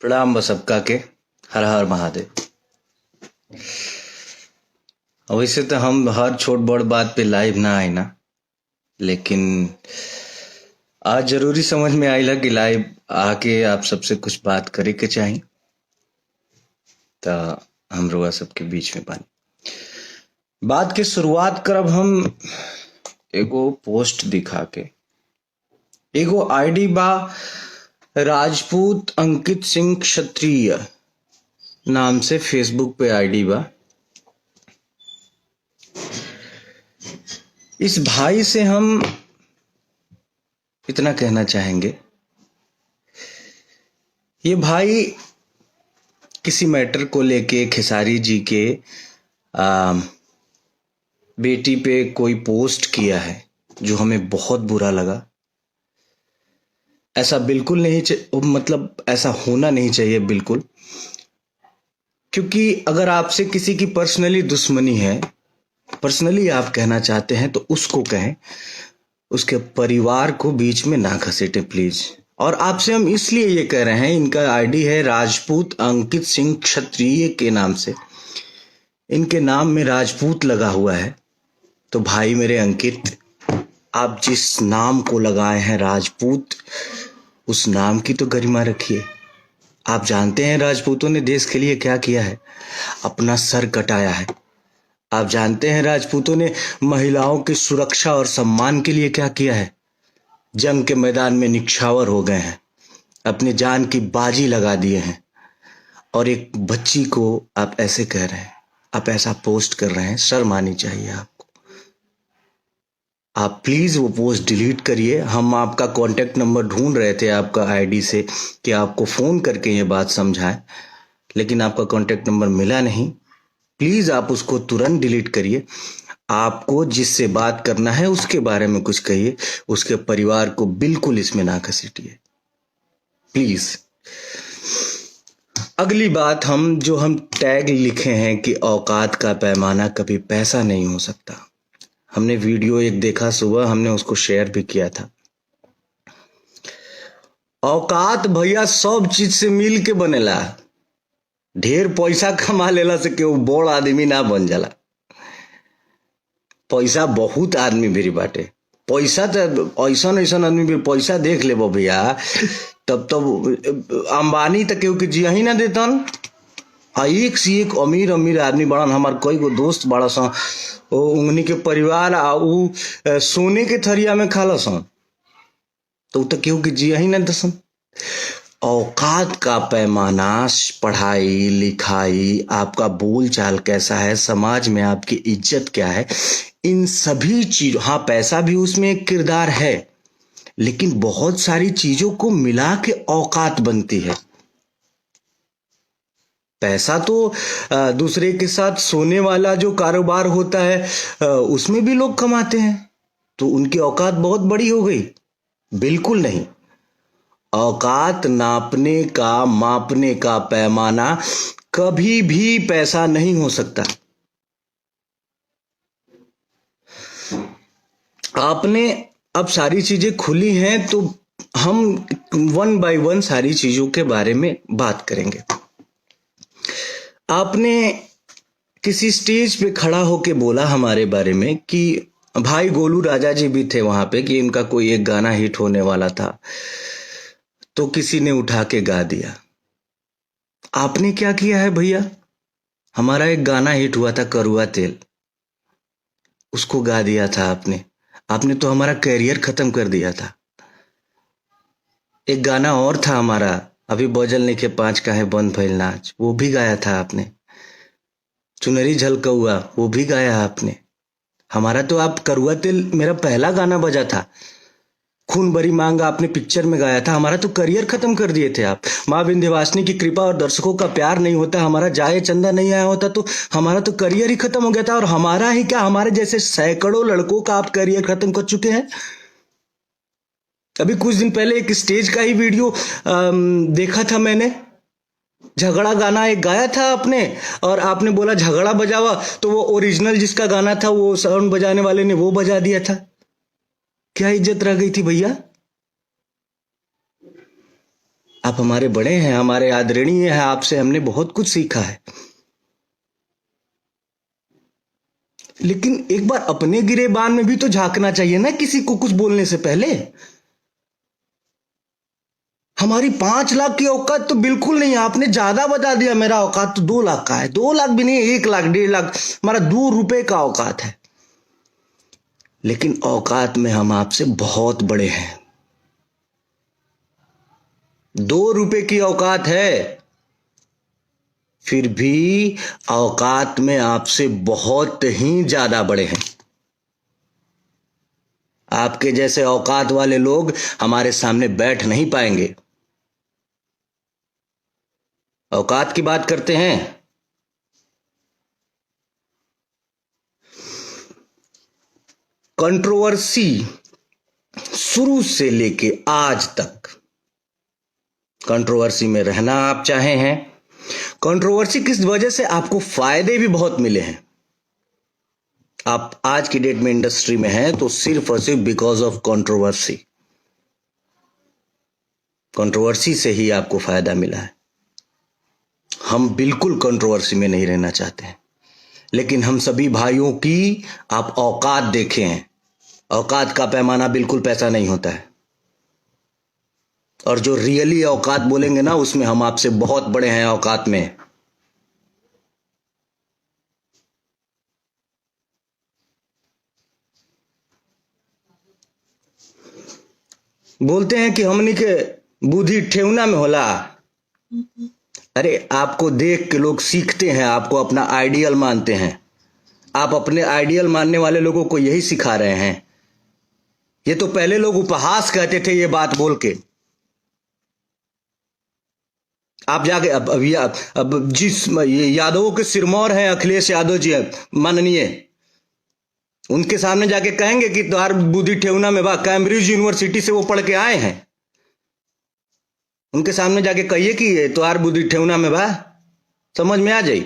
प्रणाम बस सबका के। हर हर महादेव। वैसे तो हम हर छोट बड़ बात पे लाइव ना आए ना, लेकिन आज जरूरी समझ में आइला कि लाइव आके आप सबसे कुछ बात करे के चाही, तो हम रुआ सबके बीच में बानी। बात के शुरुआत करब हम एगो पोस्ट दिखा के। एगो आईडी बा राजपूत अंकित सिंह क्षत्रिय नाम से फेसबुक पे आईडी बा। इस भाई से हम इतना कहना चाहेंगे, ये भाई किसी मैटर को लेके खेसारी जी के बेटी पे कोई पोस्ट किया है जो हमें बहुत बुरा लगा। ऐसा बिल्कुल नहीं मतलब ऐसा होना नहीं चाहिए बिल्कुल, क्योंकि अगर आपसे किसी की पर्सनली दुश्मनी है, पर्सनली आप कहना चाहते हैं तो उसको कहें, उसके परिवार को बीच में ना घसीटे प्लीज। और आपसे हम इसलिए ये कह रहे हैं, इनका आईडी है राजपूत अंकित सिंह क्षत्रिय के नाम से, इनके नाम में राजपूत लगा हुआ है। तो भाई मेरे अंकित, आप जिस नाम को लगाए हैं राजपूत, उस नाम की तो गरिमा रखिए। आप जानते हैं राजपूतों ने देश के लिए क्या किया है, अपना सर कटाया है। आप जानते हैं राजपूतों ने महिलाओं की सुरक्षा और सम्मान के लिए क्या किया है, जंग के मैदान में निछावर हो गए हैं, अपनी जान की बाजी लगा दिए हैं। और एक बच्ची को आप ऐसे कह रहे हैं, आप ऐसा पोस्ट कर रहे हैं, शर्म आनी चाहिए आपको। आप प्लीज वो पोस्ट डिलीट करिए। हम आपका कांटेक्ट नंबर ढूंढ रहे थे आपका आईडी से कि आपको फोन करके ये बात समझाएं, लेकिन आपका कांटेक्ट नंबर मिला नहीं। प्लीज आप उसको तुरंत डिलीट करिए। आपको जिससे बात करना है उसके बारे में कुछ कहिए, उसके परिवार को बिल्कुल इसमें ना घसीटिए प्लीज। अगली बात, हम टैग लिखे हैं कि औकात का पैमाना कभी पैसा नहीं हो सकता। हमने वीडियो एक देखा सुबह, हमने उसको शेयर भी किया था। औकात भैया सब चीज से मिल के बनेला। ढेर पैसा कमा लेला से केहू बड़ आदमी ना बन जाला। पैसा बहुत आदमी भी बाटे, पैसा तो ऐसा आदमी भी, पैसा देख ले भैया, तब अंबानी तक केहू के जिया ही ना देतन। एक से एक अमीर अमीर आदमी बड़न। हमार कई गो दोस्त बड़ा सा, उंगनी के परिवार उ सोने के थरिया में खाला सन, तो केहू के जिया ही ना दसन। औकात का पैमाना, पढ़ाई लिखाई, आपका बोल चाल कैसा है, समाज में आपकी इज्जत क्या है, इन सभी चीजों, हाँ पैसा भी उसमें एक किरदार है, लेकिन बहुत सारी चीजों को मिला के औकात बनती है। पैसा तो दूसरे के साथ सोने वाला जो कारोबार होता है उसमें भी लोग कमाते हैं, तो उनकी औकात बहुत बड़ी हो गई? बिल्कुल नहीं। औकात नापने का, मापने का पैमाना कभी भी पैसा नहीं हो सकता। आपने अब सारी चीजें खुली हैं, तो हम वन बाय वन सारी चीजों के बारे में बात करेंगे। आपने किसी स्टेज पे खड़ा होके बोला हमारे बारे में कि भाई गोलू राजा जी भी थे वहां पे, कि इनका कोई एक गाना हिट होने वाला था, तो किसी ने उठा के गा दिया। आपने क्या किया है भैया? हमारा एक गाना हिट हुआ था करुआ तेल, उसको गा दिया था आपने। आपने तो हमारा कैरियर खत्म कर दिया था। एक गाना और था हमारा, अभी बजल नहीं के 5 का है बंद भइल नाच, वो भी गाया था आपने। चुनरी झलकौआ, वो भी गाया आपने। हमारा तो आप करुआ तेल मेरा पहला गाना बजा था। खून भरी मांग आपने पिक्चर में गाया था। हमारा तो करियर खत्म कर दिए थे आप। माँ विंध्यवासिनी की कृपा और दर्शकों का प्यार नहीं होता, हमारा जाए चंदा नहीं आया होता, तो हमारा तो करियर ही खत्म हो गया था। और हमारा ही क्या, हमारे जैसे सैकड़ों लड़कों का आप करियर खत्म कर चुके हैं। अभी कुछ दिन पहले एक स्टेज का ही वीडियो देखा था मैंने, झगड़ा गाना एक गाया था आपने, और आपने बोला झगड़ा बजावा, तो वो ओरिजिनल जिसका गाना था वो साउंड बजाने वाले ने वो बजा दिया था। क्या इज्जत रह गई थी भैया? आप हमारे बड़े हैं, हमारे आदरणीय हैं, आपसे हमने बहुत कुछ सीखा है। लेकिन एक बार अपने गिरेबान में भी तो झांकना चाहिए ना, किसी को कुछ बोलने से पहले। हमारी 5 लाख की औकात तो बिल्कुल नहीं है, आपने ज्यादा बता दिया। मेरा औकात तो 2 लाख का है, 2 लाख भी नहीं, 1 लाख 1.5 लाख, हमारा 2 रुपए का औकात है। लेकिन औकात में हम आपसे बहुत बड़े हैं। 2 रुपए की औकात है, फिर भी औकात में आपसे बहुत ही ज्यादा बड़े हैं। आपके जैसे औकात वाले लोग हमारे सामने बैठ नहीं पाएंगे। औकात की बात करते हैं। कंट्रोवर्सी शुरू से लेके आज तक कंट्रोवर्सी में रहना आप चाहे हैं। कंट्रोवर्सी किस वजह से आपको फायदे भी बहुत मिले हैं। आप आज की डेट में इंडस्ट्री में हैं तो सिर्फ और सिर्फ बिकॉज ऑफ कंट्रोवर्सी। कंट्रोवर्सी से ही आपको फायदा मिला है। हम बिल्कुल कंट्रोवर्सी में नहीं रहना चाहते हैं, लेकिन हम सभी भाइयों की आप औकात देखे हैं। औकात का पैमाना बिल्कुल पैसा नहीं होता है, और जो रियली औकात बोलेंगे ना, उसमें हम आपसे बहुत बड़े हैं औकात में। बोलते हैं कि हमनी के बुद्धि ठेवना में होला। अरे आपको देख के लोग सीखते हैं, आपको अपना आइडियल मानते हैं। आप अपने आइडियल मानने वाले लोगों को यही सिखा रहे हैं। ये तो पहले लोग उपहास कहते थे ये बात बोल के। आप जाके अब जिस ये यादवों के सिरमौर हैं अखिलेश यादव जी माननीय, उनके सामने जाके कहेंगे कि तुम्हार बुद्धि ठेवना में बा, कैम्ब्रिज यूनिवर्सिटी से वो पढ़ के आए हैं। उनके सामने जाके कहिए कि तुम्हार बुद्धि ठेवना में बा, समझ में आ जाई।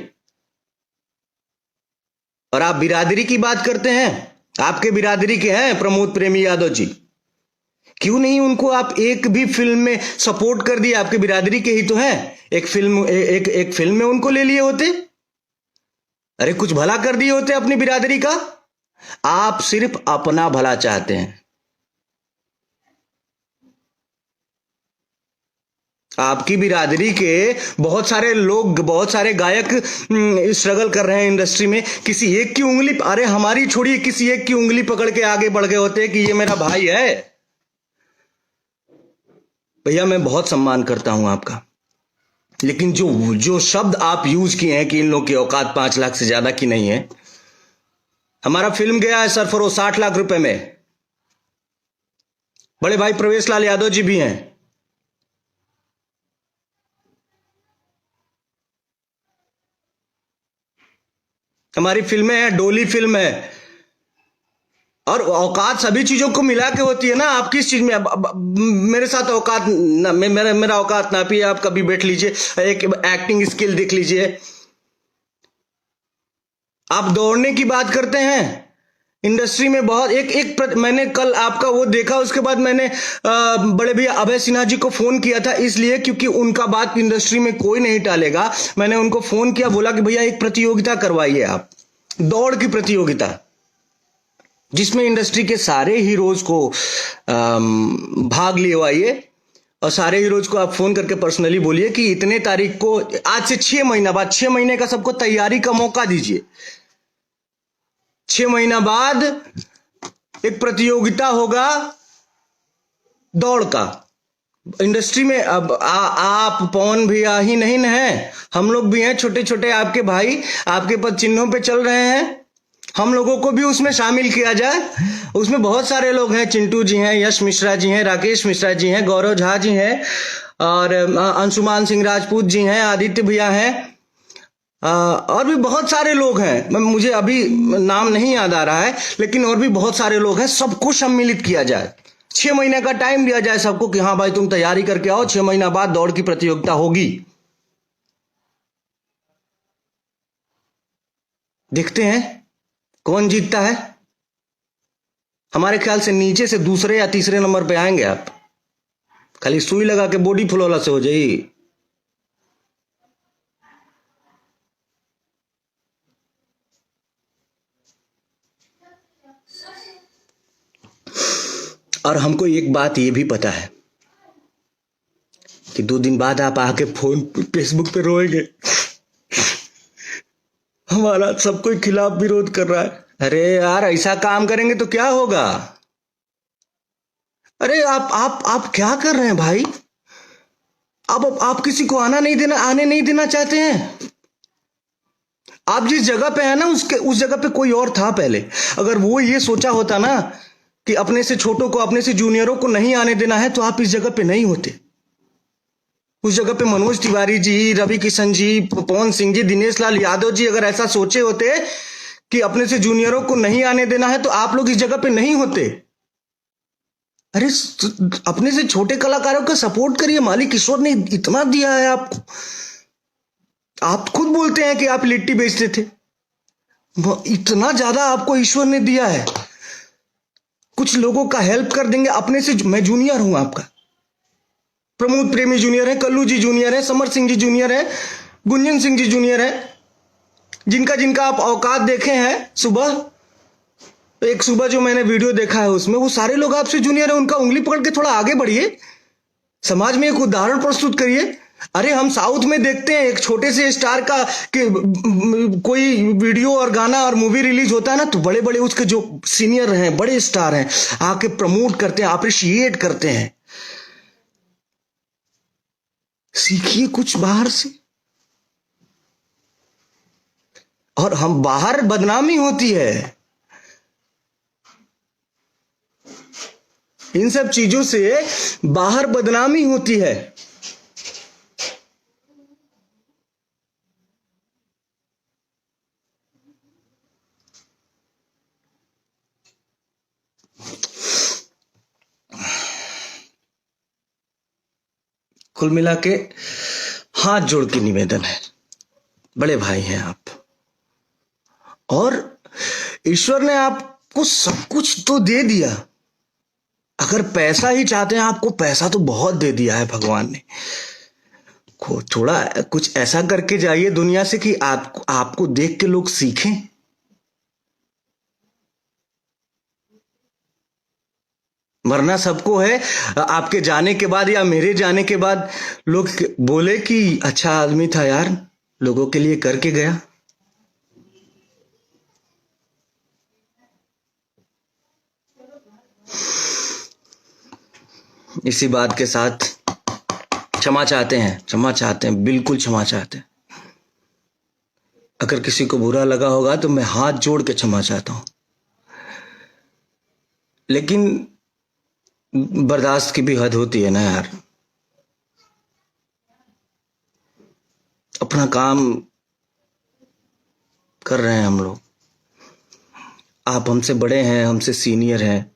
और आप बिरादरी की बात करते हैं, आपके बिरादरी के हैं प्रमोद प्रेमी यादव जी। क्यों नहीं उनको आप एक भी फिल्म में सपोर्ट कर दिए? आपके बिरादरी के ही तो हैं। एक फिल्म में उनको ले लिए होते। अरे कुछ भला कर दिए होते अपनी बिरादरी का। आप सिर्फ अपना भला चाहते हैं। आपकी बिरादरी के बहुत सारे लोग, बहुत सारे गायक स्ट्रगल कर रहे हैं इंडस्ट्री में। किसी एक की उंगली, अरे हमारी छोड़िए, किसी एक की उंगली पकड़ के आगे बढ़ गए होते कि ये मेरा भाई है। भैया मैं बहुत सम्मान करता हूं आपका, लेकिन जो शब्द आप यूज किए हैं कि इन लोगों की औकात 5 लाख से ज्यादा की नहीं है। हमारा फिल्म गया है सरफरोश 60 लाख रुपए में। बड़े भाई प्रवेश लाल यादव जी भी हैं। हमारी फिल्में हैं, डोली फिल्म है। और औकात सभी चीजों को मिला के होती है ना। आप किस चीज में मेरे साथ औकात ना, मेरा औकात नापिए। आप कभी बैठ लीजिए, एक एक्टिंग स्किल देख लीजिए। आप दौड़ने की बात करते हैं इंडस्ट्री में बहुत मैंने कल आपका वो देखा, उसके बाद मैंने बड़े भैया अभय सिन्हा जी को फोन किया था, इसलिए क्योंकि उनका बात इंडस्ट्री में कोई नहीं टालेगा। मैंने उनको फोन किया, बोला कि भैया एक प्रतियोगिता करवाइए आप, दौड़ की प्रतियोगिता, जिसमें इंडस्ट्री के सारे हीरोज को भाग लिवाइए। और सारे हीरोज को आप फोन करके पर्सनली बोलिए कि इतने तारीख को, आज से 6 महीना बाद, 6 महीने का सबको तैयारी का मौका दीजिए। 6 महीना बाद एक प्रतियोगिता होगा दौड़ का। इंडस्ट्री में अब आप पवन भैया ही नहीं है, हम लोग भी हैं, छोटे छोटे आपके भाई आपके पद चिन्हों पे चल रहे हैं। हम लोगों को भी उसमें शामिल किया जाए। उसमें बहुत सारे लोग हैं, चिंटू जी हैं, यश मिश्रा जी हैं, राकेश मिश्रा जी हैं, गौरव झा जी हैं, और अंशुमान सिंह राजपूत जी हैं, आदित्य भैया हैं, और भी बहुत सारे लोग हैं। मुझे अभी नाम नहीं याद आ रहा है, लेकिन और भी बहुत सारे लोग हैं। सबको सम्मिलित किया जाए, 6 महीने का टाइम दिया जाए सबको कि हाँ भाई तुम तैयारी करके आओ, 6 महीना बाद दौड़ की प्रतियोगिता होगी। देखते हैं कौन जीतता है। हमारे ख्याल से नीचे से दूसरे या तीसरे नंबर पे आएंगे आप। खाली सुई लगा के बॉडी फुलौला से हो जाई। और हमको एक बात ये भी पता है कि 2 दिन बाद आप आके फोन फेसबुक पे रोएंगे, हमारा सब कोई खिलाफ विरोध कर रहा है। अरे यार, ऐसा काम करेंगे तो क्या होगा? अरे आप क्या कर रहे हैं भाई? अब आप किसी को आने नहीं देना चाहते हैं। आप जिस जगह पे है ना, उस जगह पे कोई और था पहले। अगर वो ये सोचा होता ना कि अपने से छोटों को, अपने से जूनियरों को नहीं आने देना है, तो आप इस जगह पे नहीं होते। उस जगह पे मनोज तिवारी जी, रवि किशन जी, पवन सिंह जी, दिनेश लाल यादव जी अगर ऐसा सोचे होते कि अपने से जूनियरों को नहीं आने देना है, तो आप लोग इस जगह पे नहीं होते। अरे अपने से छोटे कलाकारों का सपोर्ट करिए, मालिक ईश्वर ने इतना दिया है आपको। आप खुद बोलते हैं कि आप लिट्टी बेचते थे, इतना ज्यादा आपको ईश्वर ने दिया है। कुछ लोगों का हेल्प कर देंगे अपने से। मैं जूनियर हूं आपका, प्रमोद प्रेमी जूनियर है, कल्लू जी जूनियर है, समर सिंह जी जूनियर है, गुंजन सिंह जी जूनियर है। जिनका जिनका आप औकात देखे हैं, सुबह जो मैंने वीडियो देखा है उसमें वो सारे लोग आपसे जूनियर है। उनका उंगली पकड़ के थोड़ा आगे बढ़िए, समाज में एक उदाहरण प्रस्तुत करिए। अरे हम साउथ में देखते हैं एक छोटे से स्टार का कि कोई वीडियो और गाना और मूवी रिलीज होता है ना, तो बड़े बड़े उसके जो सीनियर हैं, बड़े स्टार हैं, आके प्रमोट करते हैं, अप्रिशिएट करते हैं। सीखिए कुछ बाहर से। और हम बाहर बदनामी होती है, इन सब चीजों से बाहर बदनामी होती है। कुल मिला के हाथ जोड़ के निवेदन है, बड़े भाई हैं आप, और ईश्वर ने आपको सब कुछ तो दे दिया। अगर पैसा ही चाहते हैं, आपको पैसा तो बहुत दे दिया है भगवान ने। को थोड़ा कुछ ऐसा करके जाइए दुनिया से कि आपको देख के लोग सीखें। वरना सबको है आपके जाने के बाद या मेरे जाने के बाद लोग बोले कि अच्छा आदमी था यार, लोगों के लिए करके गया। इसी बात के साथ क्षमा चाहते हैं, बिल्कुल क्षमा चाहते हैं। अगर किसी को बुरा लगा होगा तो मैं हाथ जोड़ के क्षमा चाहता हूं, लेकिन बर्दाश्त की भी हद होती है ना यार। अपना काम कर रहे हैं हम लोग, आप हमसे बड़े हैं, हमसे सीनियर हैं।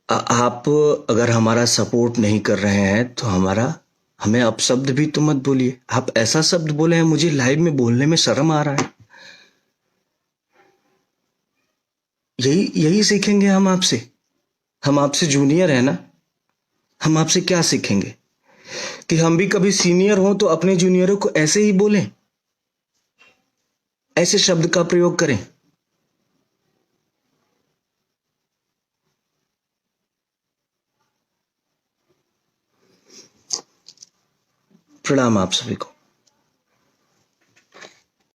आप अगर हमारा सपोर्ट नहीं कर रहे हैं तो हमें अपशब्द भी तो मत बोलिए। आप ऐसा शब्द बोले हैं, मुझे लाइव में बोलने में शर्म आ रहा है। यही सीखेंगे हम आपसे। हम आपसे जूनियर है ना, हम आपसे क्या सीखेंगे कि हम भी कभी सीनियर हों तो अपने जूनियरों को ऐसे ही बोलें, ऐसे शब्द का प्रयोग करें। प्रणाम आप सभी को।